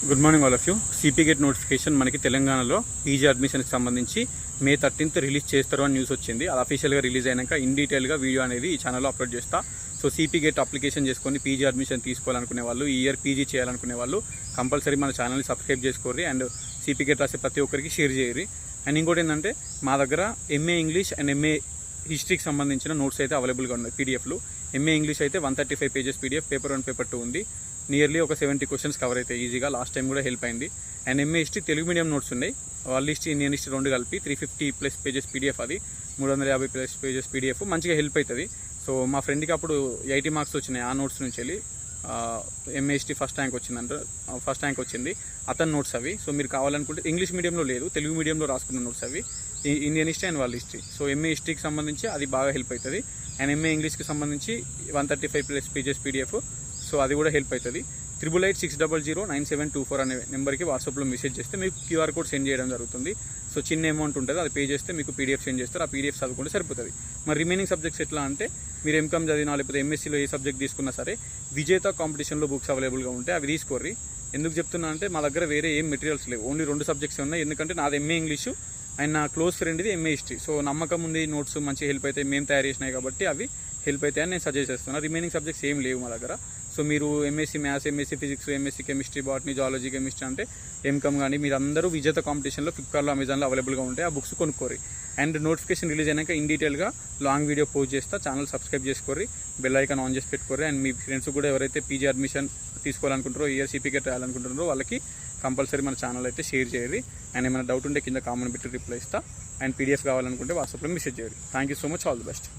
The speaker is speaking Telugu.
Good morning all of you. CP gate notification మనకి తెలంగాణలో పీజీ అడ్మిషన్కి సంబంధించి May 13th రిలీజ్ చేస్తారు అని న్యూస్ వచ్చింది. అది అఫీషియల్గా రిలీజ్ అయినాక ఇన్ డీటెయిల్గా వీడియో అనేది ఈ ఛానల్లో అప్లోడ్ చేస్తా. సో సిపి గేట్ అప్లికేషన్ చేసుకొని పీజీ అడ్మిషన్ తీసుకోవాలనుకునే వాళ్ళు, ఈ ఇయర్ పీజీ చేయాలనుకునే వాళ్ళు కంపల్సరీ మన ఛానల్ని సబ్స్క్రైబ్ చేసుకోర్రి అండ్ సిపి గేట్ రాసే ప్రతి ఒక్కరికి షేర్ చేయరు. అండ్ ఇంకోటి ఏంటంటే మా దగ్గర ఎంఏ ఇంగ్లీష్ అండ్ ఎంఏ హిస్టరీకి సంబంధించిన నోట్స్ అయితే అవైలబుల్గా ఉన్నాయి పీడిఎఫ్లు. ఎంఏ ఇంగ్లీష్ అయితే 135 పేజెస్ పీడిఎఫ్, పేపర్ 1 పేపర్ 2 ఉంది. నియర్లీ ఒక 70 క్వశ్చన్స్ కవర్ అయితే ఈజీగా. లాస్ట్ టైం కూడా హెల్ప్ అయింది. And MA history Telugu medium notes ఉన్నాయి, వాళ్ళ హిస్టరీ ఇండియన్ హిస్టరీ 2 కలిపి 350+ పేజెస్ పీడిఎఫ్, అది 350+ పేజెస్ పీడిఎఫ్ మంచిగా హెల్ప్ అవుతుంది. సో మా ఫ్రెండ్కి అప్పుడు 80 మార్క్స్ వచ్చినాయి ఆ నోట్స్ నుంచి వెళ్ళి. ఎంఏ హిస్టరీ ఫస్ట్ ర్యాంక్ వచ్చింది అతని నోట్స్ అవి. సో మీరు కావాలనుకుంటే ఇంగ్లీష్ మీడియంలో లేదు, తెలుగు మీడియంలో రాసుకున్న నోట్స్ అవి, ఇండియన్ హిస్టరీ అండ్ వాళ్ళ హిస్టరీ. సో ఎంఏ హిస్టరీకి సంబంధించి అది బాగా హెల్ప్ అవుతుంది. అండ్ ఎంఏ ఇంగ్లీష్కి సంబంధించి 135+ పేజెస్ పీడిఎఫ్, సో అది కూడా హెల్ప్ అవుతుంది. 8886009724 అనే నెంబర్కి వాట్సాప్లో మెసేజ్ చేస్తే మీకు QR కోడ్ సెండ్ చేయడం జరుగుతుంది. సో చిన్న అమౌంట్ ఉంటుంది, అది పే చేస్తే మీకు పీడిఎఫ్ సెండ్ చేస్తారు. ఆ పీడిఎఫ్ చదువుకుంటే సరిపోతుంది. మరి రిమైనింగ్ సబ్జెక్ట్స్ ఎట్లా అంటే మీరు ఎంకామ్ చదివినా లేకపోతే ఎంఎస్సీలో ఏ సబ్జెక్ట్ తీసుకున్నా సరే విజేత కాంపిటీషన్లో బుక్స్ అవైలబుల్గా ఉంటాయి, అవి తీసుకోర్రి. ఎందుకు చెప్తున్నా అంటే మా దగ్గర వేరే ఏం మెటీరియల్స్ లేవు, ఓన్లీ 2 సబ్జెక్ట్స్ ఉన్నాయి. ఎందుకంటే నాది ఎంఏ ఇంగ్లీషు అండ్ నా క్లోజ్ ఫ్రెండ్ది ఎంఏ హిస్టరీ. సో నమ్మకం ఉంది, నోట్స్ మంచి హెల్ప్ అవుతాయి, మేము తయారు చేసినాయి కాబట్టి అవి హెల్ప్ అవుతాయని నేను సజెస్ట్ చేస్తున్నాను. రిమైనింగ్ సబ్జెక్ట్స్ ఏం లేవు మా దగ్గర. సో మీరు MSc maths, MSc physics, MSc chemistry, botany, zoology, chemistry అంటే ఎంకామ్ కానీ మీరు అందరూ విజేత కాంపిటీషన్లో ఫ్లిప్కార్ట్లో, అమెజాన్లో అవైలబుల్గా ఉంటాయి. ఆ బుక్స్ కొనుక్కోరి. అండ్ నోటిఫికేషన్ రిలీజ్ అయినాక ఇన్ డీటెయిల్గా లాంగ్ వీడియో పోస్ట్ చేస్తా. ఛానల్ సబ్స్క్రైబ్ చేసుకోరి, బెల్ ఐకాన్ ఆన్ చేసి పెట్టుకోరి. అండ్ మీ ఫ్రెండ్స్ కూడా ఎవరైతే పీజీ అడ్మిషన్ తీసుకోవాలనుకుంటారో, ఇయర్ సిపి గేట్ రాయాలనుకుంటున్నారో వాళ్ళకి కంపల్సరీ మన ఛానల్ అయితే షేర్ చేయరు. అండ్ ఏమైనా డౌట్ ఉంటే కింద కామెంట్ పెట్టి రిప్లై ఇస్తా. అండ్ పీడిఎఫ్ కావాలనుకుంటే వాట్సాప్లో మెసేజ్ చేయరు. Thank you so much, all the best.